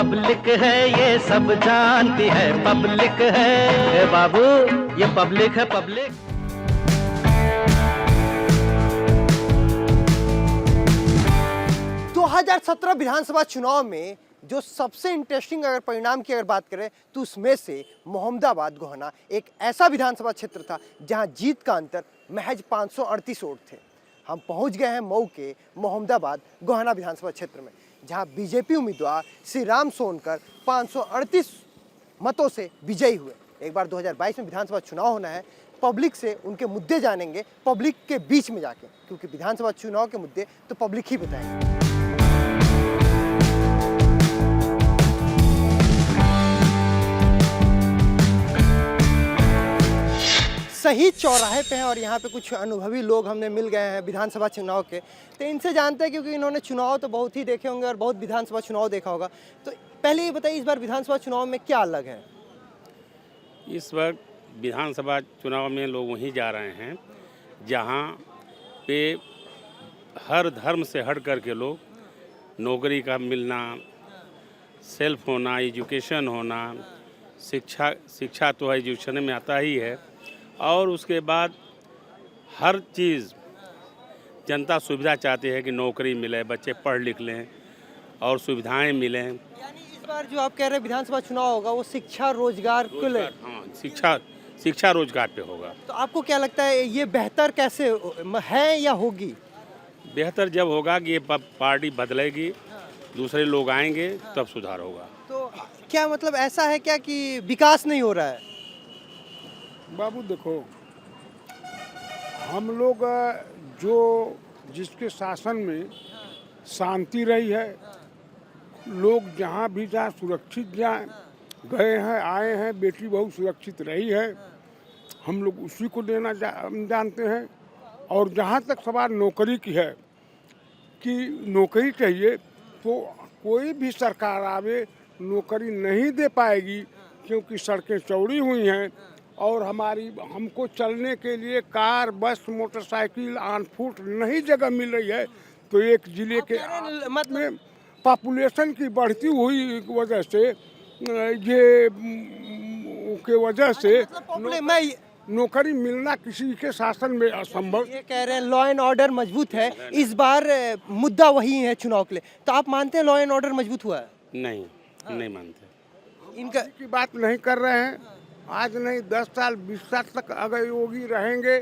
Public है, ये सब जानती है पब्लिक है। ए बाबू, ये पब्लिक है पब्लिक। 2017 विधानसभा चुनाव में जो सबसे इंटरेस्टिंग अगर परिणाम की अगर बात करें तो उसमें से मोहम्मदाबाद गोहना एक ऐसा विधानसभा क्षेत्र था जहां जीत का अंतर महज 538 वोट थे। हम पहुंच गए हैं मऊ के मोहम्मदाबाद गोहना विधानसभा क्षेत्र में, जहां बीजेपी उम्मीदवार श्री राम सोनकर 538 मतों से विजयी हुए। एक बार 2022 में विधानसभा चुनाव होना है, पब्लिक से उनके मुद्दे जानेंगे पब्लिक के बीच में जाके, क्योंकि विधानसभा चुनाव के मुद्दे तो पब्लिक ही बताएंगे। सही चौराहे पे हैं और यहाँ पे कुछ अनुभवी लोग हमने मिल गए हैं विधानसभा चुनाव के, तो इनसे जानते हैं क्योंकि इन्होंने चुनाव तो बहुत ही देखे होंगे और बहुत विधानसभा चुनाव देखा होगा। तो पहले ये बताइए, इस बार विधानसभा चुनाव में क्या अलग है? इस वक्त विधानसभा चुनाव में लोग वहीं जा रहे हैं जहाँ पे हर धर्म से हट कर के लोग नौकरी का मिलना, सेल्फ होना, एजुकेशन होना, शिक्षा तो एजुकेशन में आता ही है, और उसके बाद हर चीज़ जनता सुविधा चाहती है कि नौकरी मिले, बच्चे पढ़ लिख लें और सुविधाएं मिलें। यानी इस बार जो आप कह रहे हैं विधानसभा चुनाव होगा वो शिक्षा रोजगार को ले। हाँ, शिक्षा रोजगार पे होगा। तो आपको क्या लगता है ये बेहतर कैसे है या होगी? बेहतर जब होगा कि ये पार्टी बदलेगी, दूसरे लोग आएंगे, तब सुधार होगा। तो क्या मतलब ऐसा है क्या कि विकास नहीं हो रहा है? बाबू देखो, हम लोग जो जिसके शासन में शांति रही है, लोग जहाँ भी जाए सुरक्षित जाए, गए हैं आए हैं, बेटी बहू सुरक्षित रही है, हम लोग उसी को देना जानते हैं। और जहाँ तक सवाल नौकरी की है कि नौकरी चाहिए, तो कोई भी सरकार आवे नौकरी नहीं दे पाएगी, क्योंकि सड़कें चौड़ी हुई हैं और हमको चलने के लिए कार, बस, मोटरसाइकिल, ऑन फुट नहीं जगह मिल रही है। तो एक जिले के मतलब पॉपुलेशन की बढ़ती हुई वजह से ये के वजह से नौकरी मिलना किसी के शासन में असंभव। ये कह रहे हैं लॉ एंड ऑर्डर मजबूत है, इस बार मुद्दा वही है चुनाव के लिए। तो आप मानते हैं लॉ एंड ऑर्डर मजबूत हुआ है? नहीं, नहीं मानते। इनका की बात नहीं कर रहे हैं। आज नहीं 10 साल 20 साल तक अगर योगी रहेंगे,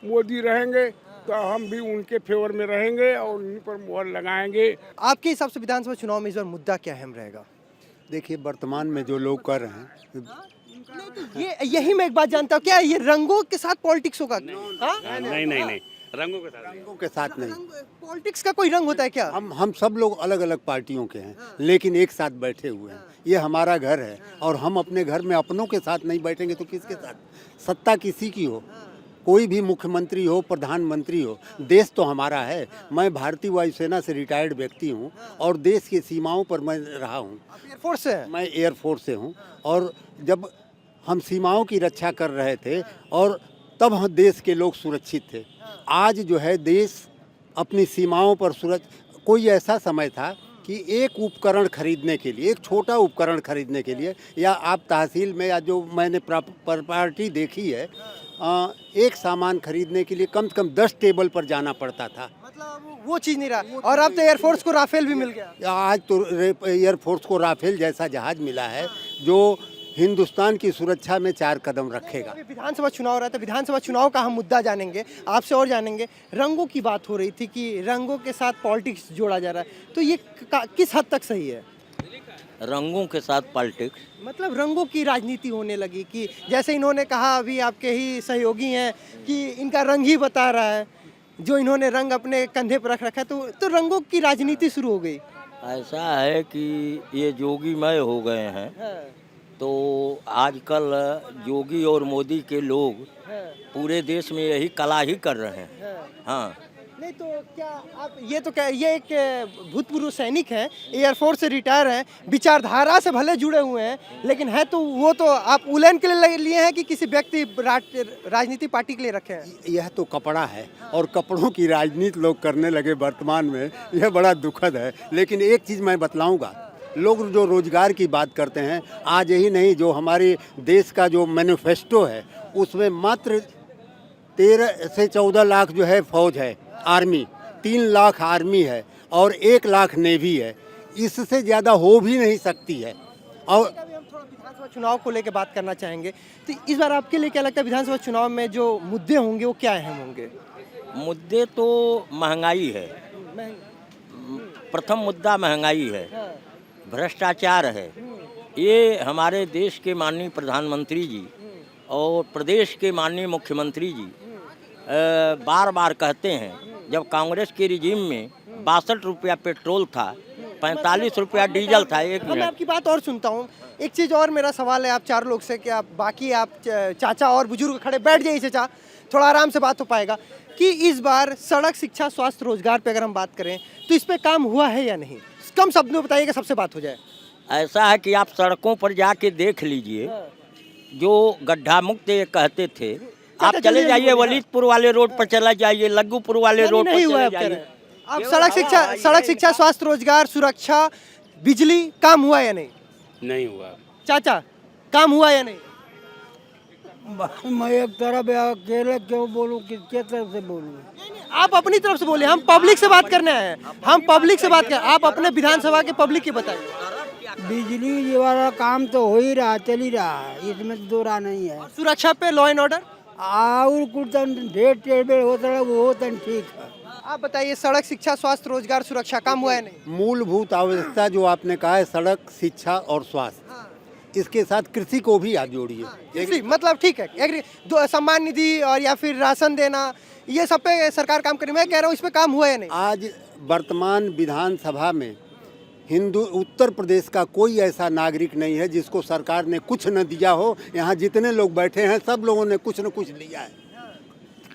मोदी रहेंगे, तो हम भी उनके फेवर में रहेंगे और उन्हीं पर मोहर लगाएंगे। आपके हिसाब से विधानसभा चुनाव में इस बार मुद्दा क्या अहम रहेगा? देखिए, वर्तमान में जो लोग कर रहे हैं, नहीं तो यही मैं एक बात जानता हूँ, क्या ये रंगों के साथ पॉलिटिक्स होगा? नहीं, रंगों के साथ नहीं। पॉलिटिक्स का कोई रंग होता है क्या? हम सब लोग अलग अलग पार्टियों के हैं, लेकिन एक साथ बैठे हुए हैं। ये हमारा घर है और हम अपने घर में अपनों के साथ नहीं बैठेंगे तो किसके साथ? सत्ता किसी की हो, कोई भी मुख्यमंत्री हो, प्रधानमंत्री हो, देश तो हमारा है। मैं भारतीय वायुसेना से रिटायर्ड व्यक्ति हूँ और देश की सीमाओं पर मैं रहा हूँ। एयरफोर्स से? मैं एयरफोर्स से हूँ और जब हम सीमाओं की रक्षा कर रहे थे और तब हम देश के लोग सुरक्षित थे। आज जो है देश अपनी सीमाओं पर कोई ऐसा समय था कि एक उपकरण खरीदने के लिए, एक छोटा उपकरण खरीदने के लिए, या आप तहसील में या जो मैंने प्रॉपर्टी देखी है, एक सामान खरीदने के लिए कम से कम 10 टेबल पर जाना पड़ता था। मतलब वो चीज़ नहीं रहा। और अब तो एयरफोर्स को राफेल भी मिल गया। आज तो एयरफोर्स को राफेल जैसा जहाज मिला है जो हिंदुस्तान की सुरक्षा में 4 कदम रखेगा। विधानसभा चुनाव हो रहा था, विधानसभा चुनाव का हम मुद्दा जानेंगे आपसे और जानेंगे। रंगों की बात हो रही थी कि रंगों के साथ पॉलिटिक्स जोड़ा जा रहा है, तो ये किस हद तक सही है? रंगों के साथ पॉलिटिक्स मतलब रंगों की राजनीति होने लगी कि जैसे इन्होंने कहा, अभी आपके ही सहयोगी हैं, कि इनका रंग ही बता रहा है, जो इन्होंने रंग अपने कंधे पर रख रखा है, तो रंगों की राजनीति शुरू हो गई। ऐसा है कि ये जोगीमय हो गए हैं। तो आजकल योगी और मोदी के लोग पूरे देश में यही कला ही कर रहे हैं। हाँ, नहीं तो क्या आप ये एक भूतपूर्व सैनिक हैं, एयरफोर्स से रिटायर हैं, विचारधारा से भले जुड़े हुए हैं, लेकिन है तो वो तो आप उलन के लिए हैं कि किसी व्यक्ति राजनीति पार्टी के लिए रखे हैं? यह तो कपड़ा है और कपड़ों की राजनीति लोग करने लगे वर्तमान में, यह बड़ा दुखद है। लेकिन एक चीज़ मैं बतलाऊंगा लोग जो रोजगार की बात करते हैं, आज यही नहीं, जो हमारे देश का जो मैनिफेस्टो है उसमें मात्र 13 से 14 लाख जो है फौज है, आर्मी, 3 लाख आर्मी है और 1 लाख नेवी है। इससे ज़्यादा हो भी नहीं सकती है। और अभी हम थोड़ा विधानसभा चुनाव को लेकर बात करना चाहेंगे। तो इस बार आपके लिए क्या लगता है विधानसभा चुनाव में जो मुद्दे होंगे वो क्या अहम होंगे? मुद्दे तो महंगाई है, प्रथम मुद्दा महंगाई है, भ्रष्टाचार है। ये हमारे देश के माननीय प्रधानमंत्री जी और प्रदेश के माननीय मुख्यमंत्री जी बार बार कहते हैं। जब कांग्रेस के रिजीम में 62 रुपया पेट्रोल था, 45 रुपया डीजल था। एक मैं मिनट, आपकी बात और सुनता हूँ। एक चीज़ और मेरा सवाल है आप चार लोग से कि आप बाकी आप चाचा और बुजुर्ग खड़े बैठ जाइए चाचा, थोड़ा आराम से बात हो पाएगा कि इस बार सड़क, शिक्षा, स्वास्थ्य, रोजगार पे अगर हम बात करें तो इस पे काम हुआ है या नहीं? कम शब्दों में बताइएगा, सबसे बात हो जाए। ऐसा है कि आप सड़कों पर जाके देख लीजिए, जो गड्ढा मुक्त ये कहते थे, आप चाचा, चले जल्दी जाइए, बोलिए। वलीदपुर वाले रोड पर चला जाइए, लग्गूपुर वाले रोड पर नहीं हुआ है चले आप कह रहे जाइए। हैं। आप सड़क शिक्षा, स्वास्थ्य, रोजगार, सुरक्षा, बिजली काम हुआ या नहीं? नहीं हुआ। चाचा काम हुआ या नहीं? मैं एक तरफ अकेले क्यों बोलूं, किसके तरफ से बोलूं? आप अपनी तरफ से बोलिए, हम पब्लिक से बात करने आए हैं, हम पब्लिक से बात कर, आप अपने विधानसभा के पब्लिक की बताइए। बिजली वाला काम तो हो ही रहा, चल ही रहा है, इसमें दो राह नहीं है। सुरक्षा पे, लॉ एंड ऑर्डर और कुछ ढेर टेढ़ होता है, वो तो ठीक है। आप बताइए, सड़क, शिक्षा, स्वास्थ्य, रोजगार, सुरक्षा काम हुआ है नहीं? मूलभूत आवश्यकता जो आपने कहा है, सड़क, शिक्षा और स्वास्थ्य, इसके साथ कृषि को भी आप जोड़िए। कृषि मतलब ठीक है, सम्मान निधि और या फिर राशन देना, ये सब पे सरकार काम करी। मैं कह रहा हूँ इस पे काम हुआ है नहीं? आज वर्तमान विधानसभा में उत्तर प्रदेश का कोई ऐसा नागरिक नहीं है जिसको सरकार ने कुछ न दिया हो। यहाँ जितने लोग बैठे हैं सब लोगों ने कुछ न कुछ लिया है।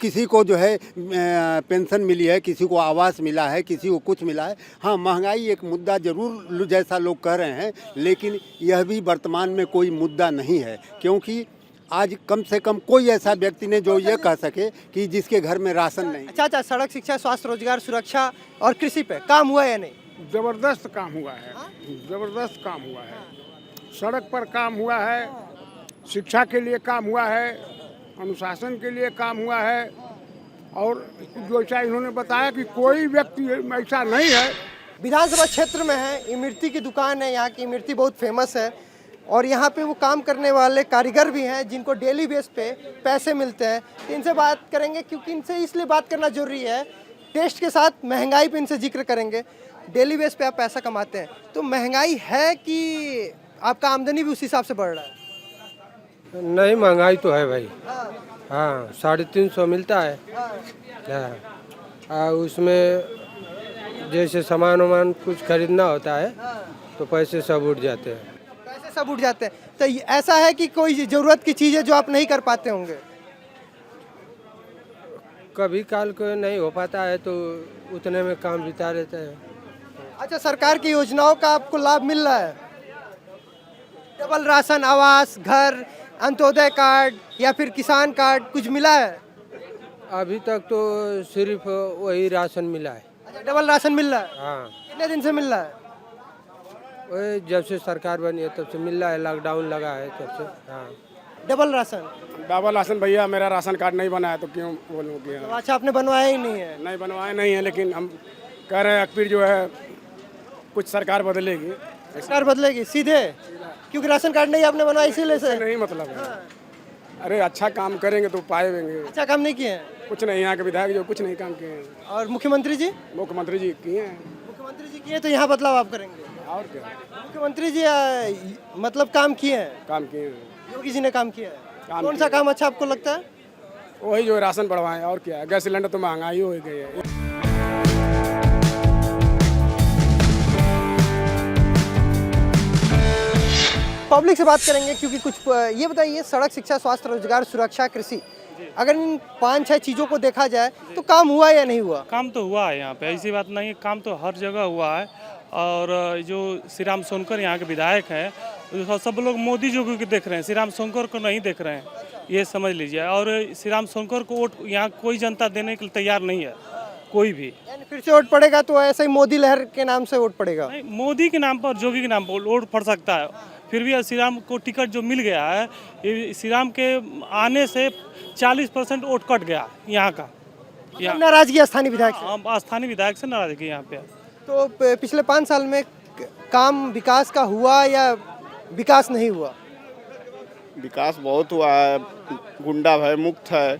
किसी को जो है पेंशन मिली है, किसी को आवास मिला है, किसी को कुछ मिला है। हाँ, महंगाई एक मुद्दा जरूर जैसा लोग कह रहे हैं, लेकिन यह भी वर्तमान में कोई मुद्दा नहीं है, क्योंकि आज कम से कम कोई ऐसा व्यक्ति नहीं जो ये कह सके कि जिसके घर में राशन नहीं। अच्छा, सड़क, शिक्षा, स्वास्थ्य, रोजगार, सुरक्षा और कृषि पे काम हुआ है या नहीं? जबरदस्त काम हुआ है, जबरदस्त काम हुआ है। सड़क पर काम हुआ है, शिक्षा के लिए काम हुआ है, अनुशासन के लिए काम हुआ है। और जैसा इन्होंने बताया कि कोई व्यक्ति ऐसा नहीं है। विधानसभा क्षेत्र में है, इमरती की दुकान है, यहाँ की इमरती बहुत फेमस है और यहाँ पे वो काम करने वाले कारीगर भी हैं जिनको डेली बेस पे पैसे मिलते हैं। तो इनसे बात करेंगे, क्योंकि इनसे इसलिए बात करना जरूरी है, टेस्ट के साथ महंगाई पे इनसे जिक्र करेंगे। डेली बेस पे आप पैसा कमाते हैं, तो महंगाई है कि आपका आमदनी भी उस हिसाब से बढ़ रहा है? नहीं, महंगाई तो है भाई। हाँ, 350 मिलता है। हाँ, उसमें जैसे सामान वामान कुछ खरीदना होता है तो पैसे सब उठ जाते हैं। पैसे सब उठ जाते हैं। तो ऐसा है कि कोई ज़रूरत की चीज़ है जो आप नहीं कर पाते होंगे? कभी काल को नहीं हो पाता है तो उतने में काम बिता लेते हैं। अच्छा, सरकार की योजनाओं का आपको लाभ मिल रहा है? डबल राशन, आवास, घर, अंत्योदय कार्ड या फिर किसान कार्ड कुछ मिला है? अभी तक तो सिर्फ वही राशन मिला है। अच्छा, डबल राशन मिल रहा है। हाँ, कितने दिन से मिल रहा है? वही जब से सरकार बनी है तब से मिल रहा है, लॉकडाउन लगा है तब से। हाँ, डबल राशन। डबल राशन भैया, मेरा राशन कार्ड नहीं बना है तो क्यों बोलूँ कि तो अच्छा, आपने बनवाया ही नहीं है? नहीं बनवाए नहीं है, लेकिन हम कह रहे हैं फिर जो है कुछ सरकार बदलेगी। सरकार बदलेगी सीधे, क्योंकि राशन कार्ड नहीं आपने बनवाया इसीलिए से? नहीं मतलब है। अरे अच्छा काम करेंगे तो पाएंगे। अच्छा काम नहीं किए हैं? कुछ नहीं, यहाँ के विधायक जो कुछ नहीं काम किए हैं। और मुख्यमंत्री जी? मुख्यमंत्री जी किए हैं। मुख्यमंत्री जी किए तो यहाँ बदलाव आप करेंगे? और क्या, मुख्यमंत्री जी मतलब काम किए हैं? काम किए हैं। योगी जी ने काम किया है। काम कौन सा काम अच्छा आपको लगता है? वही जो राशन बढ़वाएं, और क्या। गैस सिलेंडर तो महंगाई हो गई है। पब्लिक से बात करेंगे, क्योंकि कुछ ये बताइए, सड़क, शिक्षा, स्वास्थ्य, रोजगार, सुरक्षा, कृषि, अगर इन 5-6 चीज़ों को देखा जाए तो काम हुआ या नहीं हुआ? काम तो हुआ है यहाँ पे, ऐसी बात नहीं है, काम तो हर जगह हुआ है। और जो श्री राम सोनकर यहाँ के विधायक हैं, सब लोग मोदी जी को देख रहे हैं, श्री राम सोनकर को नहीं देख रहे हैं, ये समझ लीजिए। और श्री राम सोनकर को वोट यहाँ कोई जनता देने के लिए तैयार नहीं है। कोई भी। यानी फिर से वोट पड़ेगा तो ऐसे ही मोदी लहर के नाम से वोट पड़ेगा। नहीं, मोदी के नाम पर जोगी के नाम पर वोट पड़ सकता है। फिर भी श्री राम को टिकट जो मिल गया है, ये श्री राम के आने से 40% वोट कट गया यहाँ का। मतलब नाराजगी स्थानीय विधायक से। हाँ, स्थानीय विधायक से नाराजगी यहाँ पे। तो पिछले 5 साल में काम विकास का हुआ या विकास नहीं हुआ? विकास बहुत हुआ है, गुंडा भय मुक्त है,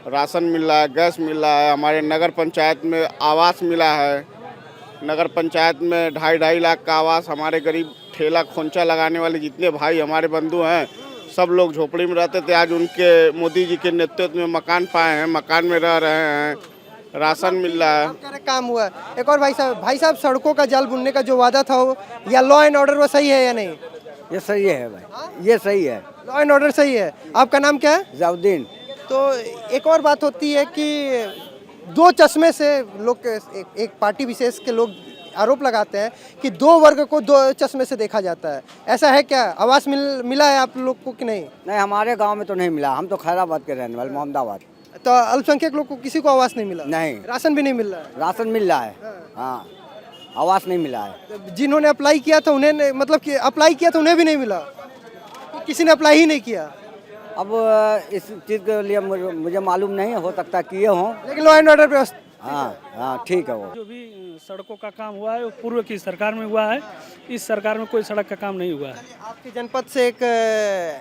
राशन मिल रहा है, गैस मिल रहा है, हमारे नगर पंचायत में आवास मिला है। नगर पंचायत में 2.5 लाख का आवास हमारे गरीब ठेला खोंचा लगाने वाले जितने भाई हमारे बंधु हैं, सब लोग झोपड़ी में रहते थे, आज उनके मोदी जी के नेतृत्व में मकान पाए हैं, मकान में रह रहे हैं, राशन मिल रहा है। आप कह रहे काम हुआ है। एक और भाई साहब सड़कों का जाल बुनने का जो वादा था वो, या लॉ एंड ऑर्डर वो सही है या नहीं? ये सही है भाई, ये सही है। लॉ एंड ऑर्डर सही है। आपका नाम क्या है? जाउद्दीन। तो एक और बात होती है कि 2 चश्मे से लोग एक पार्टी विशेष के लोग आरोप लगाते हैं कि 2 वर्ग को 2 चश्मे से देखा जाता है। ऐसा है क्या? आवास मिला है आप लोग को कि नहीं? नहीं, हमारे गांव में तो नहीं मिला। हम तो खैराबाद के रहने वाले, मोहम्मदाबाद। तो अल्पसंख्यक लोग को किसी को आवास नहीं मिला? नहीं। राशन भी नहीं मिल रहा है? राशन मिल रहा है, हाँ, आवास नहीं मिला है। जिन्होंने अप्लाई किया था उन्हें, मतलब कि अप्लाई किया था उन्हें भी नहीं मिला? किसी ने अप्लाई ही नहीं किया? अब इस चीज़ के लिए मुझे मालूम नहीं, हो सकता किए हों, लेकिन लॉ एंड ऑर्डर व्यवस्था। हाँ ठीक है। वो जो भी सड़कों का काम हुआ है वो पूर्व की सरकार में हुआ है, इस सरकार में कोई सड़क का काम नहीं हुआ है। आपके जनपद से एक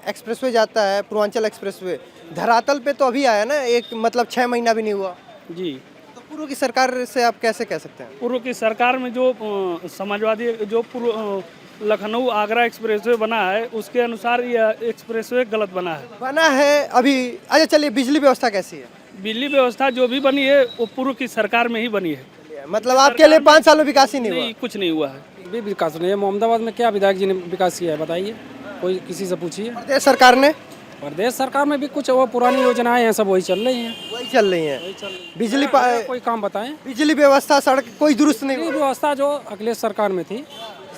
एक्सप्रेसवे जाता है, पूर्वांचल एक्सप्रेसवे, धरातल पे तो अभी आया ना, एक मतलब 6 महीना भी नहीं हुआ जी। तो पूर्व की सरकार से आप कैसे कह सकते हैं? पूर्व की सरकार में जो समाजवादी जो पूर्व लखनऊ आगरा एक्सप्रेसवे बना है, उसके अनुसार यह एक्सप्रेसवे गलत बना है। बना है अभी। अच्छा चलिए, बिजली व्यवस्था कैसी है? बिजली व्यवस्था जो भी बनी है वो पूर्व की सरकार में ही बनी है। मतलब आपके लिए 5 साल में विकास ही नहीं हुआ? नहीं, कुछ नहीं हुआ है। भी विकास नहीं है। मोहम्मदाबाद में क्या विधायक जी ने विकास किया है बताइए, कोई किसी से पूछिए। प्रदेश सरकार ने? प्रदेश सरकार में भी कुछ वो पुरानी योजनाएं हैं, सब वही चल रही हैं। वही चल रही हैं। बिजली कोई काम बताएं। बिजली व्यवस्था, सड़क कोई दुरुस्त नहीं बिजली हुआ? व्यवस्था जो अखिलेश सरकार में थी,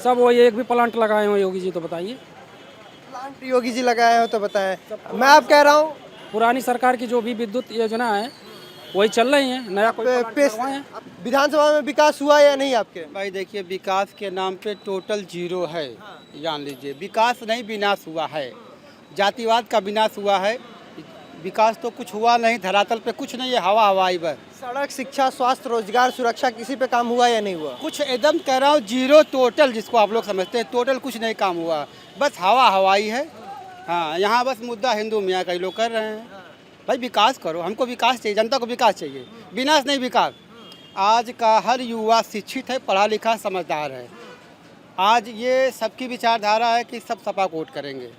सब वही, एक भी प्लांट लगाए हो योगी जी तो बताइए। प्लांट योगी जी लगाए हो तो बताएं। मैं आप कह रहा हूँ पुरानी सरकार की जो भी विद्युत योजना है वही चल रही है, नया कोई प्लांट लगवाए हैं। विधानसभा में विकास हुआ या नहीं आपके? भाई देखिए, विकास के नाम पे टोटल 0 है, जान लीजिए। विकास नहीं, विनाश हुआ है, जातिवाद का विनाश हुआ है। विकास तो कुछ हुआ नहीं, धरातल पे कुछ नहीं है, हवा हवाई बस। सड़क, शिक्षा, स्वास्थ्य, रोजगार, सुरक्षा, किसी पे काम हुआ या नहीं हुआ? कुछ एकदम कह रहा हूँ 0 टोटल, जिसको आप लोग समझते हैं टोटल कुछ नहीं काम हुआ, बस हवा हवाई है। हाँ, यहाँ बस मुद्दा हिंदू मियाँ कई लोग कर रहे हैं। भाई विकास करो, हमको विकास चाहिए, जनता को विकास चाहिए, विनाश नहीं विकास। आज का हर युवा शिक्षित है, पढ़ा लिखा, समझदार है। आज ये सबकी विचारधारा है कि सब सपा को वोट करेंगे।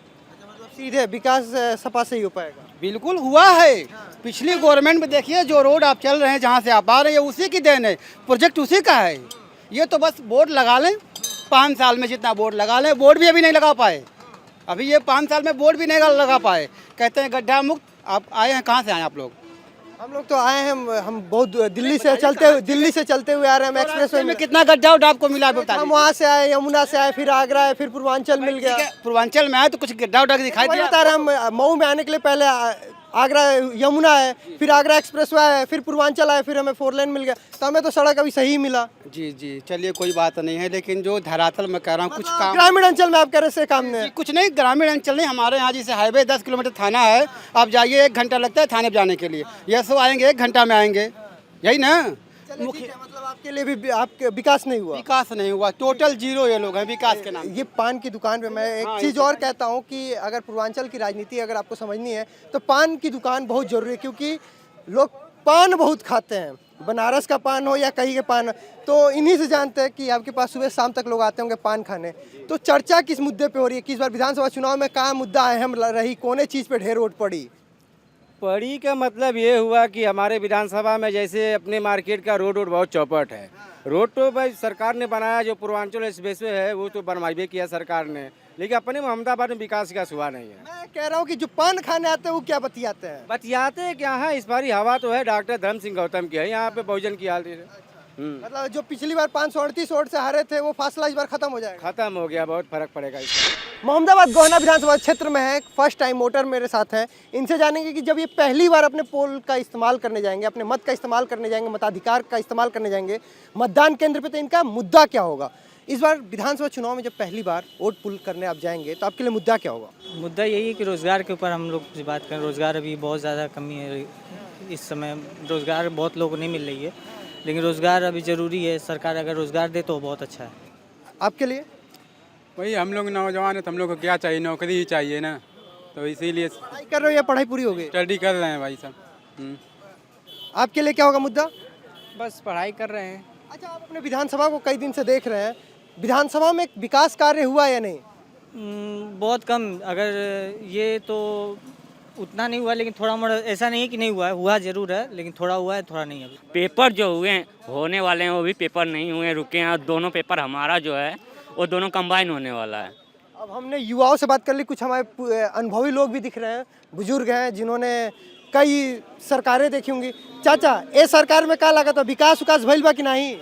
सीधे विकास सपा से ही हो पाएगा? बिल्कुल हुआ है। पिछली गवर्नमेंट में देखिए, जो रोड आप चल रहे हैं, जहाँ से आप आ रहे हैं, उसी की देन है, प्रोजेक्ट उसी का है। ये तो बस बोर्ड लगा लें, 5 साल में जितना बोर्ड लगा लें, बोर्ड भी अभी नहीं लगा पाए। अभी ये 5 साल में बोर्ड भी नहीं लगा पाए। कहते हैं गड्ढा मुक्त। आप आए हैं, कहाँ से आए आप लोग? हम लोग तो आए हैं, हम बहुत दिल्ली से चलते हुए आ रहे हैं। हम एक्सप्रेसवे में कितना गड्ढा उड्ढा आपको मिला? हम वहाँ से आए, यमुना से आए, फिर आगरा आए, फिर पूर्वांचल मिल गया। पूर्वांचल में आए तो कुछ गड्ढा उड्ढा दिखाई दिया? बता रहे हम मऊ में आने के लिए पहले आगरा यमुना है, फिर आगरा एक्सप्रेसवे है, फिर पूर्वांचल आए, फिर हमें 4 लेन मिल गया। तो हमें तो सड़क अभी सही मिला। जी जी, चलिए कोई बात नहीं है, लेकिन जो धरातल में कह रहा हूँ कुछ काम। ग्रामीण अंचल में आप कह रहे से काम नहीं? कुछ नहीं, ग्रामीण अंचल नहीं। हमारे यहाँ जैसे हाईवे 10 किलोमीटर थाना है, आप जाइए 1 घंटा लगता है थाने पर जाने के लिए। यह आएंगे 1 घंटा में आएंगे, यही ना। मतलब आपके लिए भी आपके विकास नहीं हुआ? विकास नहीं हुआ, टोटल 0 ये लोग हैं विकास के नाम। ये पान की दुकान पे मैं एक चीज़ और कहता हूँ कि अगर पूर्वांचल की राजनीति अगर आपको समझनी है तो पान की दुकान बहुत ज़रूरी है, क्योंकि लोग पान बहुत खाते हैं, बनारस का पान हो या कहीं के पान। तो इन्हीं से जानते हैं कि आपके पास सुबह शाम तक लोग आते होंगे पान खाने। तो चर्चा किस मुद्दे पे हो रही है? किस बार विधानसभा चुनाव में कहाँ मुद्दा अहम रही, कौन चीज़ पे ढेर वोट पड़ी का मतलब ये हुआ कि हमारे विधानसभा में जैसे अपने मार्केट का रोड बहुत चौपट है। रोड तो भाई सरकार ने बनाया, जो पूर्वांचल एक्सप्रेसवे है वो तो बनवाई किया सरकार ने, लेकिन अपने मोहम्मदाबाद में विकास का हुआ नहीं है। मैं कह रहा हूँ कि जो पान खाने आते हैं वो क्या बतियाते हैं? बतियाते क्या है, इस बारी हवा तो है डॉक्टर धर्म सिंह गौतम की है, यहाँ पे बहुजन की हालत है। मतलब जो पिछली बार 538 वोट से हारे थे वो फासला इस बार खत्म हो जाएगा। खत्म हो गया, बहुत फर्क पड़ेगा इसमें। मोहम्मदाबाद गोहना विधानसभा क्षेत्र में है, फर्स्ट टाइम वोटर मेरे साथ हैं। इनसे जानेंगे कि जब ये पहली बार अपने पोल का इस्तेमाल करने जाएंगे, अपने मत का इस्तेमाल करने जाएंगे, मताधिकार का इस्तेमाल करने जाएंगे मतदान केंद्र पे, तो इनका मुद्दा क्या होगा। इस बार विधानसभा चुनाव में जब पहली बार वोट पुल करने आप जाएंगे तो आपके लिए मुद्दा क्या होगा। मुद्दा यही है कि रोज़गार के ऊपर हम लोग से बात करें। रोज़गार अभी बहुत ज़्यादा कमी है इस समय, रोज़गार बहुत लोगों को नहीं मिल रही है, लेकिन रोज़गार अभी ज़रूरी है। सरकार अगर रोज़गार दे तो बहुत अच्छा है। आपके लिए वही हम लोग नौजवान है तो हम लोग को क्या चाहिए, नौकरी ही चाहिए ना, तो इसीलिए पढ़ाई कर रहे हो या पढ़ाई पूरी हो गई। स्टडी कर रहे हैं भाई साहब। आपके लिए क्या होगा मुद्दा। बस पढ़ाई कर रहे हैं। अच्छा, आप अपने विधानसभा को कई दिन से देख रहे हैं, विधानसभा में विकास कार्य हुआ या नहीं। बहुत कम, अगर ये तो उतना नहीं हुआ, लेकिन थोड़ा मोड़ा, ऐसा नहीं है कि नहीं हुआ है, हुआ जरूर है, लेकिन थोड़ा हुआ है, थोड़ा नहीं है। पेपर जो हुए हैं, होने वाले हैं, वो भी पेपर नहीं हुए, रुके हैं। दोनों पेपर हमारा जो है वो दोनों कंबाइन होने वाला है। अब हमने युवाओं से बात कर ली, कुछ हमारे अनुभवी लोग भी दिख रहे हैं, बुजुर्ग हैं जिन्होंने कई सरकारें देखी होंगी। चाचा, ये सरकार में क्या लगा था, विकास भइल बा कि नहीं।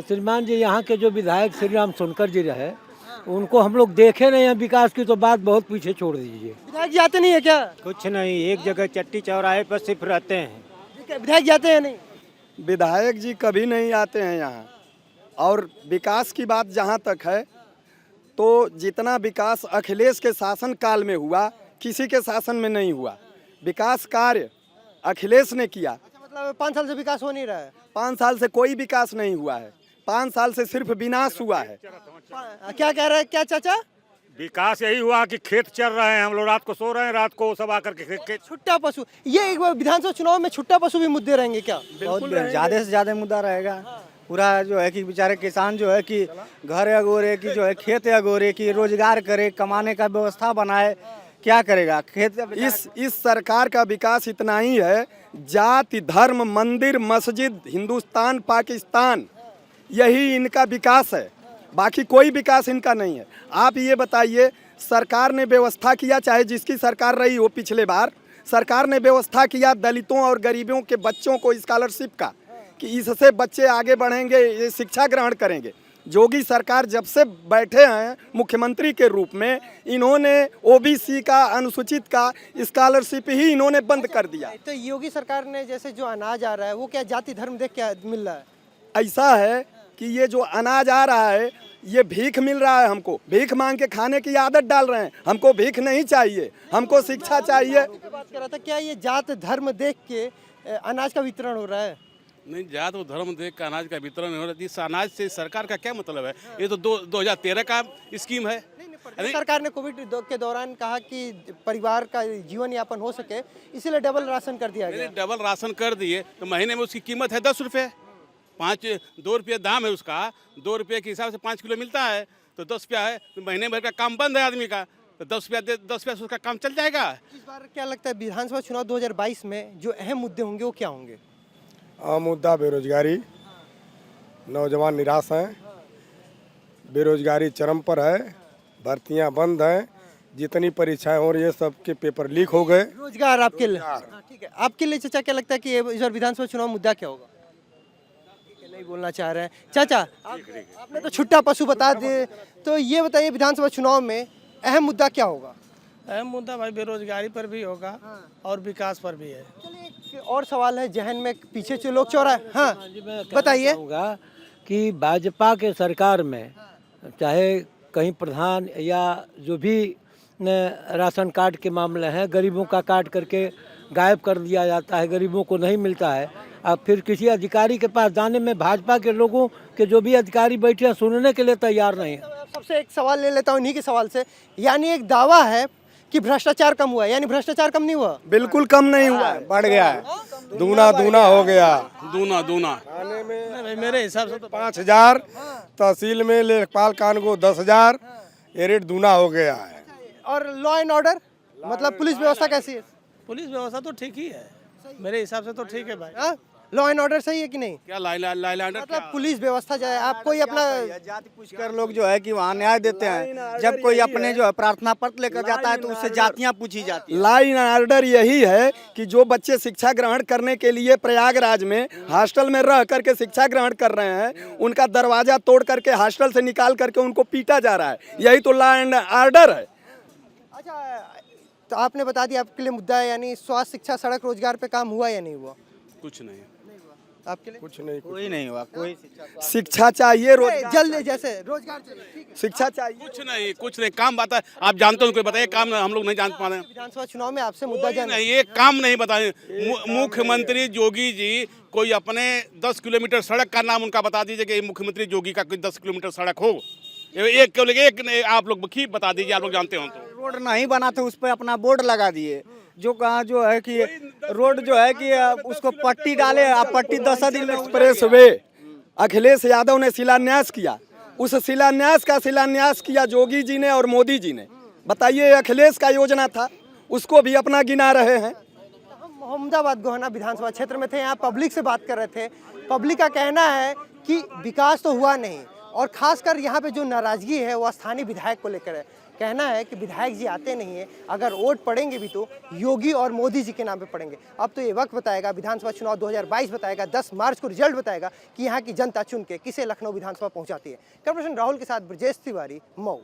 श्रीमान जी, यहाँ के जो विधायक श्री राम सोनकर जी रहे, उनको हम लोग देखे नहीं हैं। विकास की तो बात बहुत पीछे छोड़ दीजिए। विधायक जाते नहीं है क्या। कुछ नहीं, एक जगह चट्टी चौराहे पर सिर्फ रहते हैं। विधायक जाते हैं नहीं। विधायक जी कभी नहीं आते हैं यहाँ। और विकास की बात जहाँ तक है तो जितना विकास अखिलेश के शासन काल में हुआ, किसी के शासन में नहीं हुआ। विकास कार्य अखिलेश ने किया। अच्छा, मतलब 5 साल से विकास हो नहीं रहा है। 5 साल से कोई विकास नहीं हुआ है, 5 साल से सिर्फ विनाश हुआ है। क्या कह रहे हैं, क्या चाचा। विकास यही हुआ कि खेत चल रहे हैं, हम लोग रात को सो रहे हैं, रात को सब आकर के छुट्टा पशु, ये एक बार विधानसभा चुनाव में छुट्टा पशु भी मुद्दे रहेंगे क्या। बहुत ज़्यादा से ज़्यादा मुद्दा रहेगा। पूरा जो है कि बेचारे किसान जो है कि घर अगोरे की, जो है खेत अगोरे की, रोजगार करे, कमाने का व्यवस्था बनाए, क्या करेगा खेत। इस सरकार का विकास इतना ही है, जाति धर्म मंदिर मस्जिद हिंदुस्तान पाकिस्तान, यही इनका विकास है, बाकी कोई विकास इनका नहीं है। आप ये बताइए, सरकार ने व्यवस्था किया, चाहे जिसकी सरकार रही हो पिछले बार, सरकार ने व्यवस्था किया दलितों और गरीबों के बच्चों को स्कॉलरशिप का, कि इससे बच्चे आगे बढ़ेंगे, ये शिक्षा ग्रहण करेंगे। योगी सरकार जब से बैठे हैं मुख्यमंत्री के रूप में, इन्होंने ओबीसी का, अनुसूचित का स्कॉलरशिप ही इन्होंने बंद कर दिया। तो योगी सरकार ने जैसे जो अनाज आ रहा है वो क्या जाति धर्म देख के मिल रहा है। ऐसा है कि ये जो अनाज आ रहा है ये भीख मिल रहा है, हमको भीख मांग के खाने की आदत डाल रहे हैं। हमको भीख नहीं चाहिए, हमको शिक्षा चाहिए। बात कर रहा था, क्या ये जात धर्म देख के अनाज का वितरण हो रहा है। नहीं, जात और धर्म देख का अनाज का वितरण हो रहा है। इस अनाज से सरकार का क्या मतलब है। ये तो 2013 का स्कीम है। नहीं, सरकार ने कोविड के दौरान कहा कि परिवार का जीवन यापन हो सके, इसीलिए डबल राशन कर दिया गया। डबल राशन कर दिए तो महीने में उसकी कीमत है 10 रुपये, 2 रुपये दाम है उसका। 2 रुपये के हिसाब से 5 किलो मिलता है, तो 10 रुपया है, तो महीने भर का काम बंद है आदमी का, तो 10 रुपया से उसका काम चल जाएगा। इस बार क्या लगता है विधानसभा चुनाव 2022 में जो अहम मुद्दे होंगे वो क्या होंगे। आम मुद्दा बेरोजगारी, नौजवान निराश हैं, बेरोजगारी चरम पर है, भर्तियां बंद हैं, जितनी परीक्षाएं हो रही है सबके पेपर लीक हो गए। रोजगार आपके लिए, हाँ, ठीक है। आपके लिए चाचा क्या लगता है कि इस बार विधानसभा चुनाव मुद्दा क्या होगा। नहीं बोलना चाह रहे हैं चाचा, आपने तो छुट्टा पशु बता दिए, तो ये बताइए विधानसभा चुनाव में अहम मुद्दा क्या होगा। अहम मुद्दा भाई बेरोजगारी पर भी होगा और विकास पर भी है। चलिए एक और सवाल है जहन में, पीछे से लोग चौराहे, हाँ बताइए। कि भाजपा के सरकार में चाहे कहीं प्रधान या जो भी राशन कार्ड के मामले हैं, गरीबों का काट करके गायब कर दिया जाता है, गरीबों को नहीं मिलता है। अब फिर किसी अधिकारी के पास जाने में भाजपा के लोगों के जो भी अधिकारी बैठे हैं सुनने के लिए तैयार नहीं है। सबसे एक सवाल ले लेता हूँ इन्हीं के सवाल से, यानी एक दावा है कि भ्रष्टाचार कम हुआ है, यानी भ्रष्टाचार कम नहीं हुआ। बिल्कुल कम नहीं हुआ है, बढ़ गया है, दूना हो गया। दूना थाने में मेरे हिसाब से तो 5000, तहसील में लेखपाल कान को 10,000, ये रेट दूना हो गया है। और लॉ एंड ऑर्डर, मतलब पुलिस व्यवस्था कैसी है। पुलिस व्यवस्था तो ठीक ही है, मेरे हिसाब से तो ठीक है भाई। लॉ एंड ऑर्डर सही है कि नहीं? क्या लाइलैंडर मतलब पुलिस व्यवस्था जो है, आप कोई अपना जाति पूछकर लोग जो है कि वहाँ न्याय देते हैं। जब कोई अपने जो है प्रार्थना पत्र लेकर जाता है तो उससे जातियाँ पूछी जाती है। लाइन ऑर्डर यही है कि जो बच्चे शिक्षा ग्रहण करने के लिए प्रयागराज में हॉस्टल में रह करके शिक्षा ग्रहण कर रहे हैं, उनका दरवाजा तोड़ करके हॉस्टल से निकाल करके उनको पीटा जा रहा है। यही तो लॉ एंड ऑर्डर है। अच्छा, तो आपने बता दिया आपके लिए मुद्दा है, यानी स्वास्थ्य, शिक्षा, सड़क, रोजगार पे काम हुआ या नहीं हुआ? कुछ नहीं आपके लिए कुछ नहीं, कोई नहीं हुआ, कोई शिक्षा चाहिए, रोजगार जल्द जैसे रोजगार चाहिए, ठीक है। शिक्षा चाहिए। कुछ नहीं काम बात है। आप जानते हो कोई बताइए काम हम लोग नहीं जान पा रहे हैं। विधानसभा चुनाव में आपसे मुद्दा जाना नहीं, ये काम नहीं बताए। मुख्यमंत्री जोगी जी कोई अपने 10 किलोमीटर सड़क का नाम उनका बता दीजिए कि मुख्यमंत्री जोगी का कोई 10 किलोमीटर सड़क हो। एक आप लोग बता दीजिए, आप लोग जानते हो तो। रोड नहीं बना तो उस पर अपना बोर्ड लगा दिए, जो कहा जो है कि रोड जो है कि उसको पट्टी डाले, आप पट्टी 10 दिन में एक्सप्रेस वे अखिलेश यादव ने शिलान्यास किया, उस शिलान्यास का शिलान्यास किया जोगी जी ने और मोदी जी ने। बताइए, अखिलेश का योजना था, उसको भी अपना गिना रहे हैं। हम मोहम्मदाबाद गोहना विधानसभा क्षेत्र में थे, यहाँ पब्लिक से बात कर रहे थे। पब्लिक का कहना है कि विकास तो हुआ नहीं, और खासकर यहाँ पे जो नाराजगी है वो स्थानीय विधायक को लेकर है। कहना है कि विधायक जी आते नहीं है, अगर वोट पड़ेंगे भी तो योगी और मोदी जी के नाम पे पड़ेंगे। अब तो ये वक्त बताएगा, विधानसभा चुनाव 2022 बताएगा, 10 मार्च को रिजल्ट बताएगा कि यहाँ की जनता चुन के किसे लखनऊ विधानसभा पहुँचाती है। कैमरा पर्सन राहुल के साथ ब्रजेश तिवारी, मऊ।